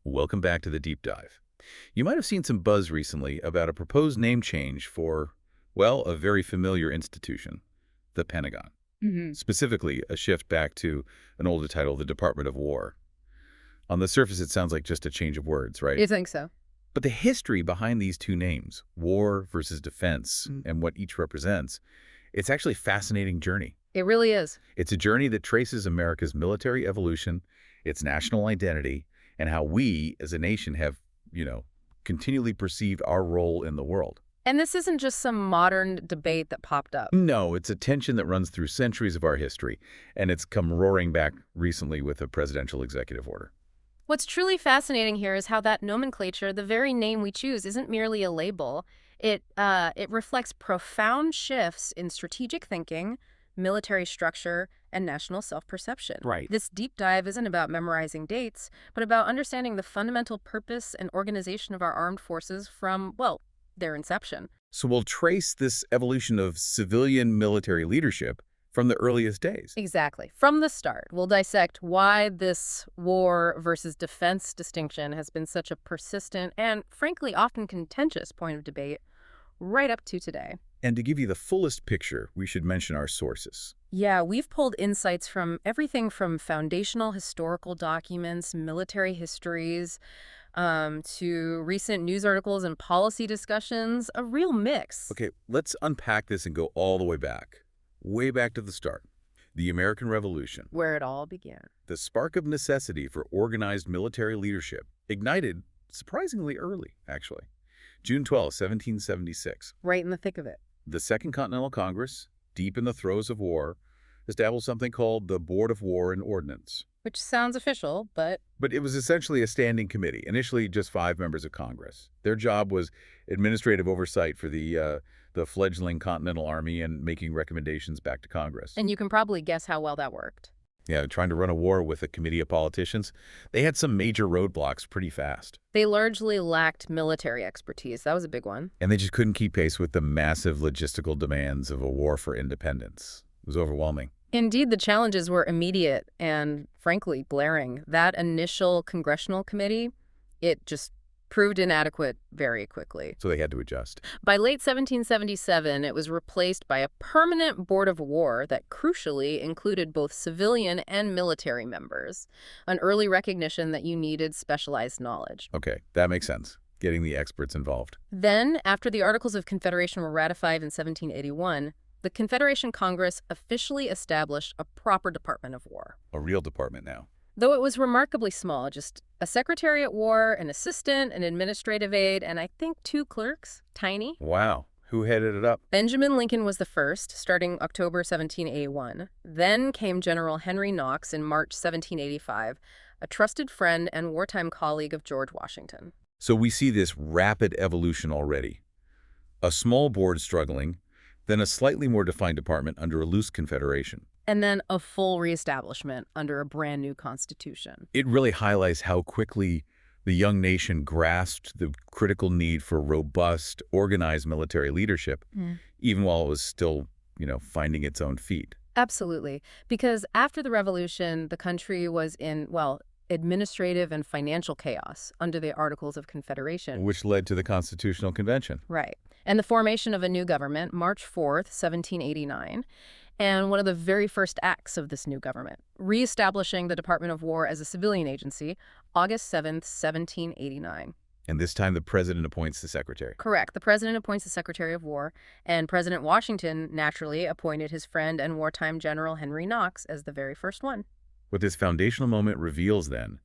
Welcome back to the deep dive. You might have seen some buzz recently about a proposed name change for, well, a very familiar institution, the Pentagon. Hmm. Specifically, a shift back to an older title, the Department of War. On the surface, it sounds like just a change of words, right? You think so? But the history behind these two names, war versus defense, Mm. and what each represents, it's actually a fascinating journey. It really is. It's a journey that traces America's military evolution, its national identity, and how we as a nation have, continually perceived our role in the world. And this isn't just some modern debate that popped up. No, it's a tension that runs through centuries of our history, and it's come roaring back recently with a presidential executive order. What's truly fascinating here is how that nomenclature, the very name we choose, isn't merely a label. It reflects profound shifts in strategic thinking, military structure, and national self-perception. Right. This deep dive isn't about memorizing dates, but about understanding the fundamental purpose and organization of our armed forces from, well, their inception. So we'll trace this evolution of civilian military leadership from the earliest days. Exactly. From the start, we'll dissect why this war versus defense distinction has been such a persistent and, frankly, often contentious point of debate right up to today. And to give you the fullest picture, we should mention our sources. Yeah, we've pulled insights from everything from foundational historical documents, military histories, to recent news articles and policy discussions, a real mix. Okay, let's unpack this and go all the way back to the start. The American Revolution, Where it all began. the spark of necessity for organized military leadership, ignited surprisingly early, actually. June 12, 1776. Right in the thick of it. The Second Continental Congress, deep in the throes of war, established something called the Board of War and Ordnance. Which sounds official, but But it was essentially a standing committee, initially just 5 members of Congress. Their job was administrative oversight for the fledgling Continental Army and making recommendations back to Congress. and you can probably guess how well that worked. Yeah, trying to run a war with a committee of politicians, they had some major roadblocks pretty fast. They largely lacked military expertise. That was a big one. And they just couldn't keep pace with the massive logistical demands of a war for independence. It was overwhelming. Indeed, the challenges were immediate and, frankly, glaring. That initial congressional committee, it just proved inadequate very quickly. So they had to adjust. By late 1777, it was replaced by a permanent board of war that crucially included both civilian and military members, an early recognition that you needed specialized knowledge. Okay, that makes sense. Getting the experts involved. Then, after the Articles of Confederation were ratified in 1781, the Confederation Congress officially established a proper Department of War. A real department now. Though it was remarkably small, just a secretary at war, an assistant, an administrative aide, and I think 2 clerks. Tiny. Wow. Who headed it up? Benjamin Lincoln was the first, starting October 1781. Then came General Henry Knox in March 1785, a trusted friend and wartime colleague of George Washington. So we see this rapid evolution already. A small board struggling, then a slightly more defined department under a loose confederation. And then a full reestablishment under a brand new constitution. It really highlights how quickly the young nation grasped the critical need for robust, organized military leadership, even while it was still, finding its own feet. Absolutely. Because after the revolution, the country was in, well, administrative and financial chaos under the Articles of Confederation. Which led to the Constitutional Convention. Right. And the formation of a new government, March 4th, 1789. And one of the very first acts of this new government, reestablishing the Department of War as a civilian agency, August 7th, 1789. And this time the president appoints the secretary. Correct. The president appoints the Secretary of War, and President Washington naturally appointed his friend and wartime General Henry Knox as the very first one. What this foundational moment reveals, then,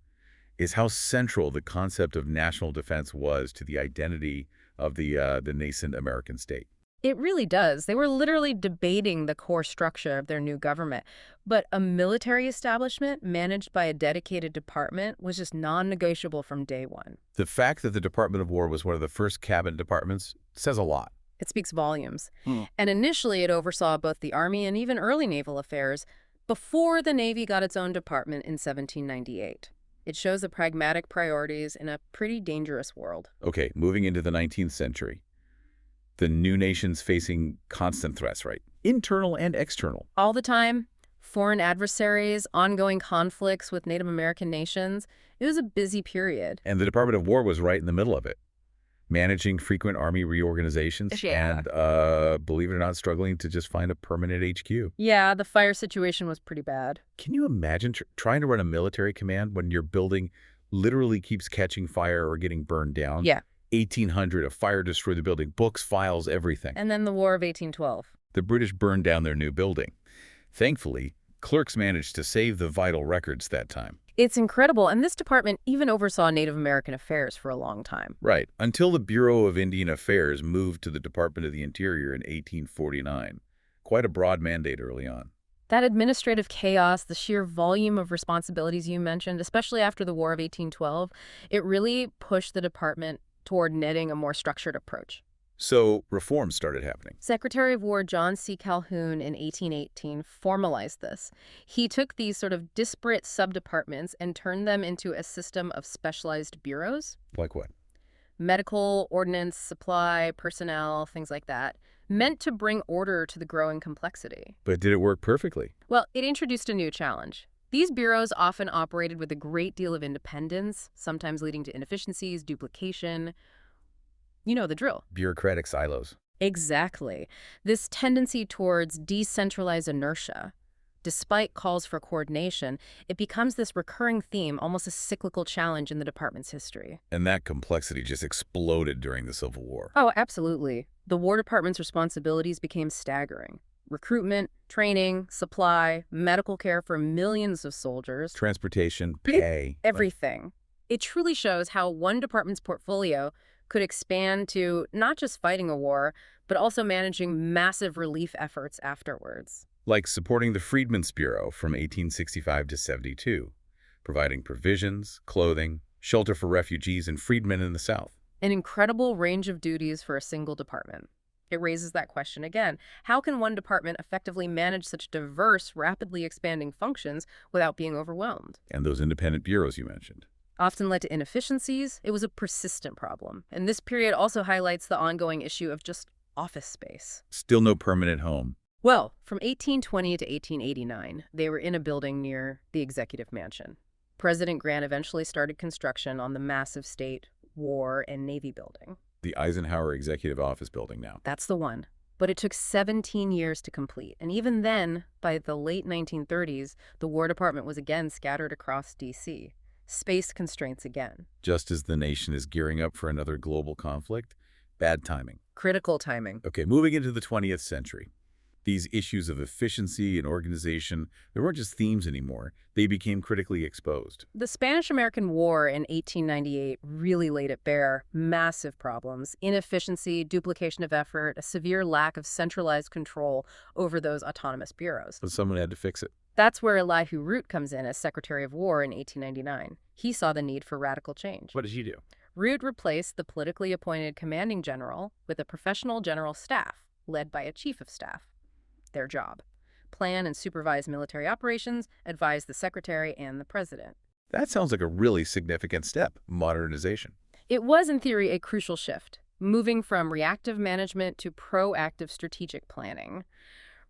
is how central the concept of national defense was to the identity of the nascent American state. It really does. They were literally debating the core structure of their new government. But a military establishment managed by a dedicated department was just non-negotiable from day one. The fact that the Department of War was one of the first cabinet departments says a lot. It speaks volumes. And initially, it oversaw both the Army and even early naval affairs before the Navy got its own department in 1798. It shows the pragmatic priorities in a pretty dangerous world. Okay, moving into the 19th century. The new nation's facing constant threats, right? Internal and external. All the time, Foreign adversaries, ongoing conflicts with Native American nations. It was a busy period. And the Department of War was right in the middle of it, managing frequent army reorganizations Yeah. and, believe it or not, struggling to just find a permanent HQ. Yeah, the fire situation was pretty bad. Can you imagine trying to run a military command when your building literally keeps catching fire or getting burned down? Yeah. 1800, a fire destroyed the building, books, files, everything. And then the War of 1812. The British burned down their new building. Thankfully, clerks managed to save the vital records that time. It's incredible, and this department even oversaw Native American affairs for a long time. Right, until the Bureau of Indian Affairs moved to the Department of the Interior in 1849. Quite a broad mandate early on. That administrative chaos, the sheer volume of responsibilities you mentioned, especially after the War of 1812, it really pushed the department toward knitting a more structured approach. So reforms started happening. Secretary of War John C. Calhoun in 1818 formalized this. He took these sort of disparate subdepartments and turned them into a system of specialized bureaus. Like what? Medical, ordnance, supply, personnel, things like that, meant to bring order to the growing complexity. But did it work perfectly? Well, it introduced a new challenge. These bureaus often operated with a great deal of independence, sometimes leading to inefficiencies, duplication. You know the drill. Bureaucratic silos. Exactly. This tendency towards decentralized inertia. Despite calls for coordination, it becomes this recurring theme, almost a cyclical challenge in the department's history. And that complexity just exploded during the Civil War. Oh, absolutely. The War Department's responsibilities became staggering. Recruitment, training, supply, medical care for millions of soldiers. Transportation, pay. Everything. It truly shows how one department's portfolio could expand to not just fighting a war, but also managing massive relief efforts afterwards. Like supporting the Freedmen's Bureau from 1865 to 72, providing provisions, clothing, shelter for refugees and freedmen in the South. An incredible range of duties for a single department. It raises that question again. How can one department effectively manage such diverse, rapidly expanding functions without being overwhelmed? And those independent bureaus you mentioned. Often led to inefficiencies. It was a persistent problem. And this period also highlights the ongoing issue of just office space. Still no permanent home. Well, from 1820 to 1889, they were in a building near the Executive Mansion. President Grant eventually started construction on the massive State, War, and Navy building. The Eisenhower Executive Office Building now. That's the one. But it took 17 years to complete. And even then, by the late 1930s, the War Department was again scattered across D.C. Space constraints again. Just as the nation is gearing up for another global conflict, bad timing. Critical timing. Okay, moving into the 20th century. These issues of efficiency and organization, they weren't just themes anymore. They became critically exposed. The Spanish-American War in 1898 really laid it bare. Massive problems, inefficiency, duplication of effort, a severe lack of centralized control over those autonomous bureaus. But someone had to fix it. That's where Elihu Root comes in as Secretary of War in 1899. He saw the need for radical change. What did he do? Root replaced the politically appointed commanding general with a professional general staff, led by a chief of staff. Their job: plan and supervise military operations, advise the secretary and the president. That sounds like a really significant step, modernization. It was, in theory, a crucial shift, moving from reactive management to proactive strategic planning.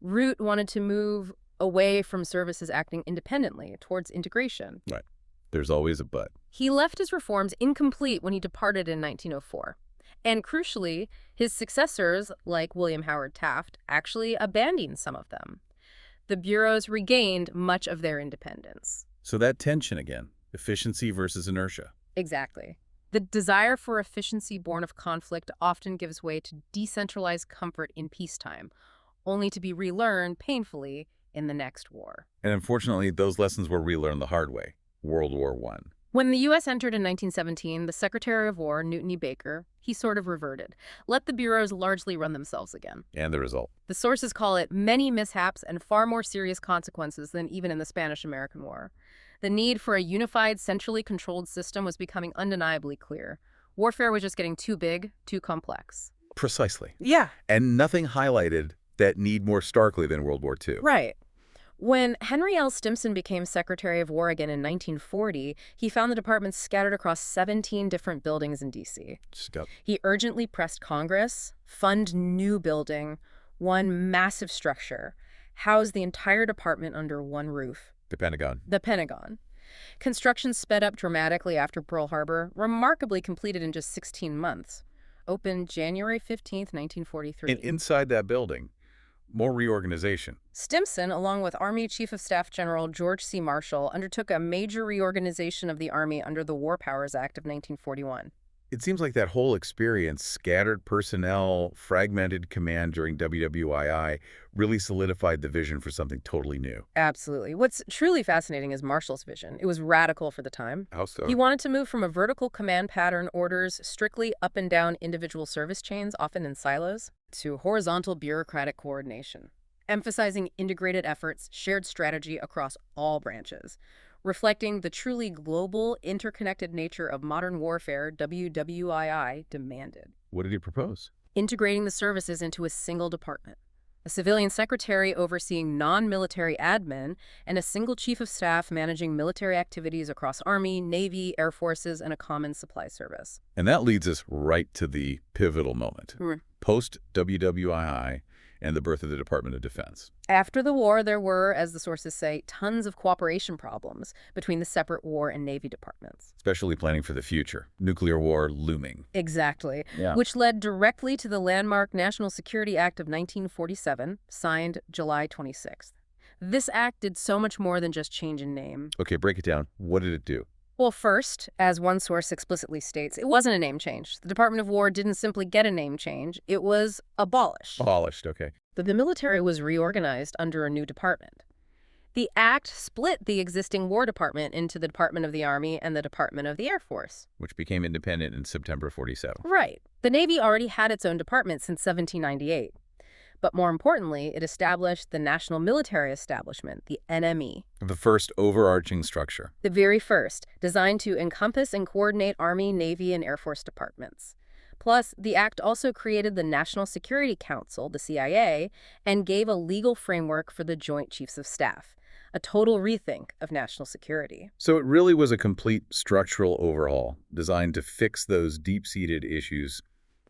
Root wanted to move away from services acting independently towards integration. Right. There's always a but. He left his reforms incomplete when he departed in 1904. And crucially, his successors, like William Howard Taft, actually abandoned some of them. The bureaus regained much of their independence. So that tension again, efficiency versus inertia. Exactly. The desire for efficiency born of conflict often gives way to decentralized comfort in peacetime, only to be relearned painfully in the next war. And unfortunately, those lessons were relearned the hard way. World War I. When the U.S. entered in 1917, the Secretary of War, Newton E. Baker, he sort of reverted, let the bureaus largely run themselves again. And the result? The sources call it many mishaps and far more serious consequences than even in the Spanish-American War. The need for a unified, centrally controlled system was becoming undeniably clear. Warfare was just getting too big, too complex. Precisely. Yeah. And nothing highlighted that need more starkly than World War II. Right. When Henry L. Stimson became Secretary of War again in 1940, he found the department scattered across 17 different buildings in D.C. He urgently pressed Congress, fund new building, one massive structure, housed the entire department under one roof, The Pentagon. the Pentagon. Construction sped up dramatically after Pearl Harbor, remarkably completed in just 16 months. Opened January 15th, 1943. And inside that building, more reorganization. Stimson, along with Army Chief of Staff General George C. Marshall, undertook a major reorganization of the Army under the War Powers Act of 1941. It seems like that whole experience, scattered personnel, fragmented command during WWII, really solidified the vision for something totally new. Absolutely. What's truly fascinating is Marshall's vision. It was radical for the time. How so? He wanted to move from a vertical command pattern orders strictly up and down individual service chains, often in silos, to horizontal bureaucratic coordination, emphasizing integrated efforts, shared strategy across all branches. Reflecting the truly global, interconnected nature of modern warfare, WWII demanded. What did he propose? Integrating the services into a single department. A civilian secretary overseeing non-military admin, and a single chief of staff managing military activities across Army, Navy, Air Forces, and a common supply service. And that leads us right to the pivotal moment. Post-WWII and the birth of the Department of Defense. After the war, there were, as the sources say, tons of cooperation problems between the separate War and Navy departments. Especially planning for the future. Nuclear war looming. Exactly. Yeah. Which led directly to the landmark National Security Act of 1947, signed July 26th. This act did so much more than just change in name. Okay, break it down. What did it do? Well, first, as one source explicitly states, it wasn't a name change. The Department of War didn't simply get a name change. It was abolished. Abolished, okay. But the military was reorganized under a new department. The act split the existing War Department into the Department of the Army and the Department of the Air Force. Which became independent in September 47. Right. The Navy already had its own department since 1798. But more importantly, it established the National Military Establishment, the NME. The first overarching structure. The very first, designed to encompass and coordinate Army, Navy, and Air Force departments. Plus, the act also created the National Security Council, the CIA, and gave a legal framework for the Joint Chiefs of Staff, a total rethink of national security. So it really was a complete structural overhaul designed to fix those deep-seated issues,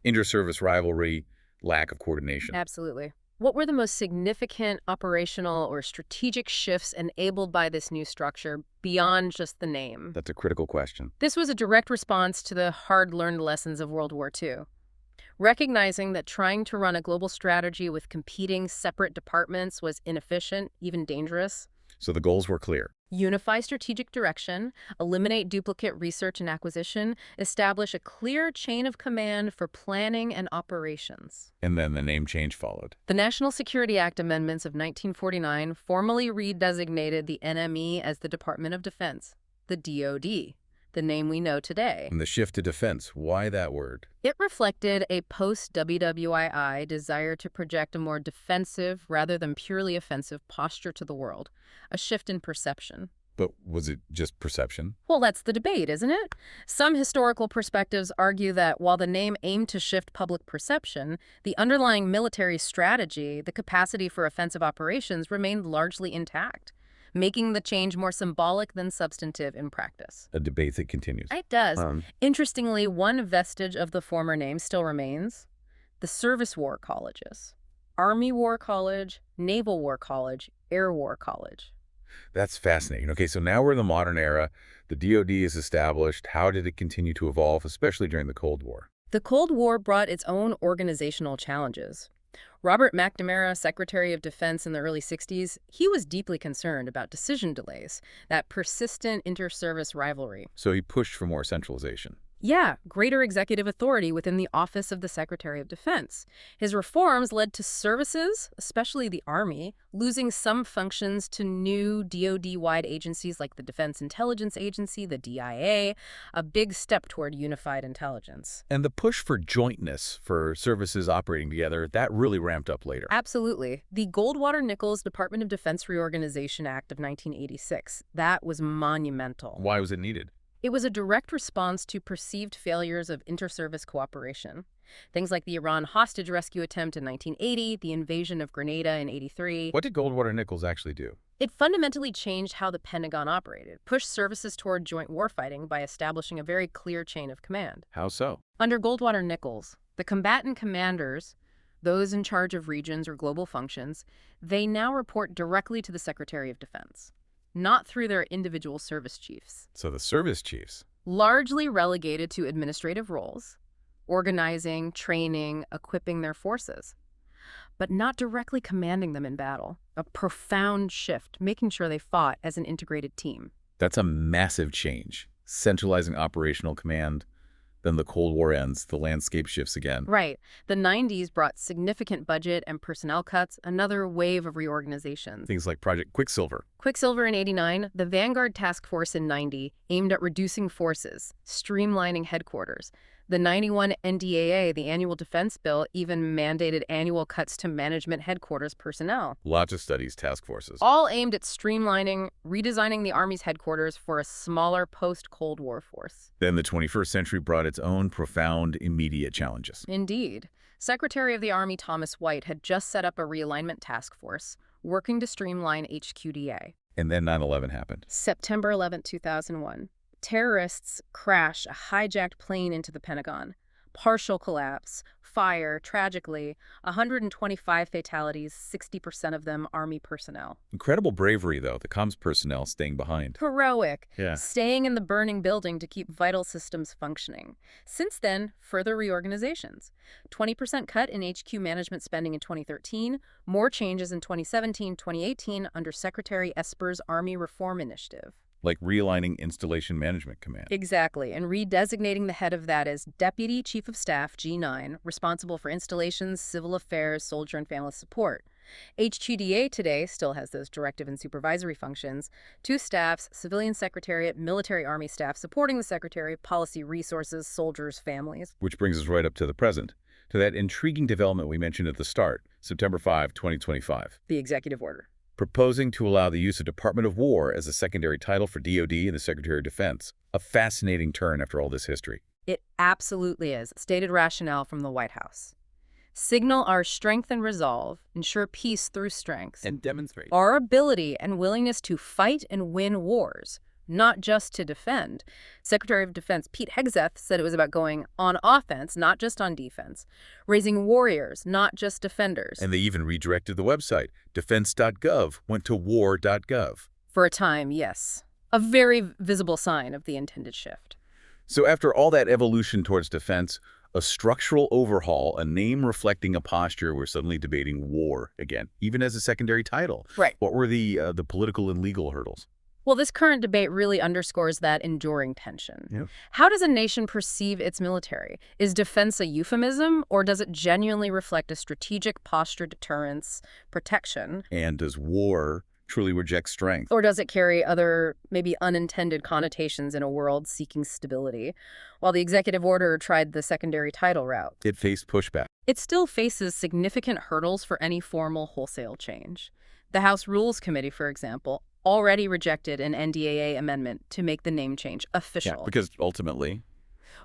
inter-service rivalry, lack of coordination. Absolutely. What were the most significant operational or strategic shifts enabled by this new structure beyond just the name? That's a critical question. This was a direct response to the hard-learned lessons of World War II. Recognizing that trying to run a global strategy with competing separate departments was inefficient, even dangerous. So the goals were clear. Unify strategic direction, eliminate duplicate research and acquisition, establish a clear chain of command for planning and operations. And then the name change followed. The National Security Act amendments of 1949 formally redesignated the NME as the Department of Defense, the DoD, the name we know today. And the shift to defense, why that word? It reflected a post-WWII desire to project a more defensive rather than purely offensive posture to the world, a shift in perception. But was it just perception? Well, that's the debate, isn't it? Some historical perspectives argue that while the name aimed to shift public perception, the underlying military strategy, the capacity for offensive operations, remained largely intact, making the change more symbolic than substantive in practice. A debate that continues. It does. Interestingly, one vestige of the former name still remains: the Service War Colleges. Army War College, Naval War College, Air War College. That's fascinating. Okay, so now we're in the modern era. The DoD is established. How did it continue to evolve, especially during the Cold War? The Cold War brought its own organizational challenges. Robert McNamara, Secretary of Defense in the early 60s, he was deeply concerned about decision delays, that persistent inter-service rivalry. So he pushed for more centralization. Yeah, greater executive authority within the Office of the Secretary of Defense. His reforms led to services, especially the Army, losing some functions to new DoD-wide agencies like the Defense Intelligence Agency, the DIA, a big step toward unified intelligence. And the push for jointness for services operating together, that really ramped up later. Absolutely. The Goldwater-Nichols Department of Defense Reorganization Act of 1986, that was monumental. Why was it needed? It was a direct response to perceived failures of inter-service cooperation. Things like the Iran hostage rescue attempt in 1980, the invasion of Grenada in 83. What did Goldwater-Nichols actually do? It fundamentally changed how the Pentagon operated, pushed services toward joint warfighting by establishing a very clear chain of command. How so? Under Goldwater-Nichols, the combatant commanders those in charge of regions or global functions, they now report directly to the Secretary of Defense, not through their individual service chiefs. So the service chiefs. Largely relegated to administrative roles, organizing, training, equipping their forces, but not directly commanding them in battle. A profound shift, making sure they fought as an integrated team. That's a massive change. Centralizing operational command. Then the Cold War ends, the landscape shifts again. Right. The 90s brought significant budget and personnel cuts, another wave of reorganizations. Things like Project Quicksilver. Quicksilver in '89, the Vanguard Task Force in '90 aimed at reducing forces, streamlining headquarters. The '91 NDAA, the Annual Defense Bill, even mandated annual cuts to management headquarters personnel. Lots of studies, task forces. All aimed at streamlining, redesigning the Army's headquarters for a smaller post-Cold War force. Then the 21st century brought its own profound, immediate challenges. Indeed. Secretary of the Army Thomas White had just set up a realignment task force, working to streamline HQDA. And then 9/11 happened. September 11, 2001. Terrorists crash a hijacked plane into the Pentagon. Partial collapse, fire, tragically, 125 fatalities, 60% of them Army personnel. Incredible bravery, though, the comms personnel staying behind. Heroic, Yeah. staying in the burning building to keep vital systems functioning. Since then, further reorganizations. 20% cut in HQ management spending in 2013, more changes in 2017, 2018 under Secretary Esper's Army Reform Initiative. Like realigning Installation Management Command. Exactly, and redesignating the head of that as Deputy Chief of Staff, G9, responsible for installations, civil affairs, soldier and family support. HQDA today still has those directive and supervisory functions. 2 staffs, civilian secretariat, military Army staff supporting the secretary, policy resources, soldiers, families. Which brings us right up to the present, to that intriguing development we mentioned at the start, September 5, 2025. The executive order. Proposing to allow the use of Department of War as a secondary title for DoD and the Secretary of Defense. A fascinating turn after all this history. It absolutely is. Stated rationale from the White House. Signal our strength and resolve, ensure peace through strength, And demonstrate. our ability and willingness to fight and win wars, not just to defend. Secretary of Defense Pete Hegseth said it was about going on offense, not just on defense, raising warriors, not just defenders. And they even redirected the website. Defense.gov went to war.gov. For a time, yes. A very visible sign of the intended shift. So after all that evolution towards defense, a structural overhaul, a name reflecting a posture, we're suddenly debating war again, even as a secondary title. Right. What were the political and legal hurdles? Well, this current debate really underscores that enduring tension. Yep. How does a nation perceive its military? Is defense a euphemism, or does it genuinely reflect a strategic posture, deterrence, protection? And does war truly reject strength? Or does it carry other, maybe unintended connotations in a world seeking stability? While the executive order tried the secondary title route, It faced pushback. it still faces significant hurdles for any formal wholesale change. The House Rules Committee, for example, already rejected an NDAA amendment to make the name change official. Because ultimately,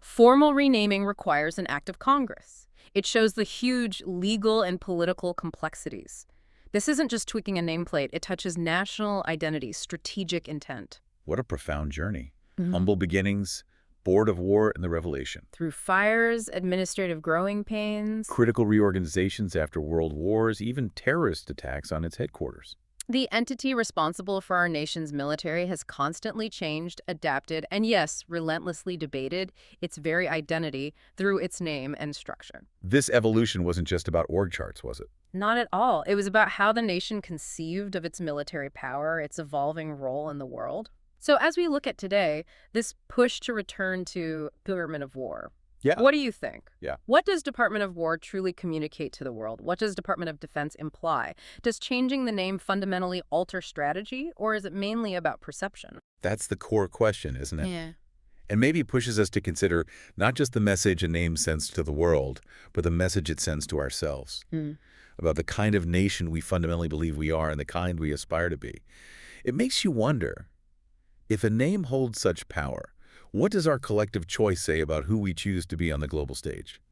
Formal renaming requires an act of Congress. It shows the huge legal and political complexities. This isn't just tweaking a nameplate. It touches national identity, strategic intent. what a profound journey. Humble beginnings, board of war, and the revelation. Through fires, administrative growing pains, Critical reorganizations after world wars, even terrorist attacks on its headquarters. the entity responsible for our nation's military has constantly changed, adapted, and yes, relentlessly debated its very identity through its name and structure. This evolution wasn't just about org charts, was it? Not at all. It was about how the nation conceived of its military power, its evolving role in the world. So as we look at today, this push to return to Department of War, Yeah. what do you think? Yeah. What does Department of War truly communicate to the world? What does Department of Defense imply? Does changing the name fundamentally alter strategy, or is it mainly about perception? That's the core question, isn't it? Yeah. And maybe it pushes us to consider not just the message a name sends to the world, but the message it sends to ourselves. About the kind of nation we fundamentally believe we are and the kind we aspire to be. It makes you wonder, if a name holds such power, what does our collective choice say about who we choose to be on the global stage?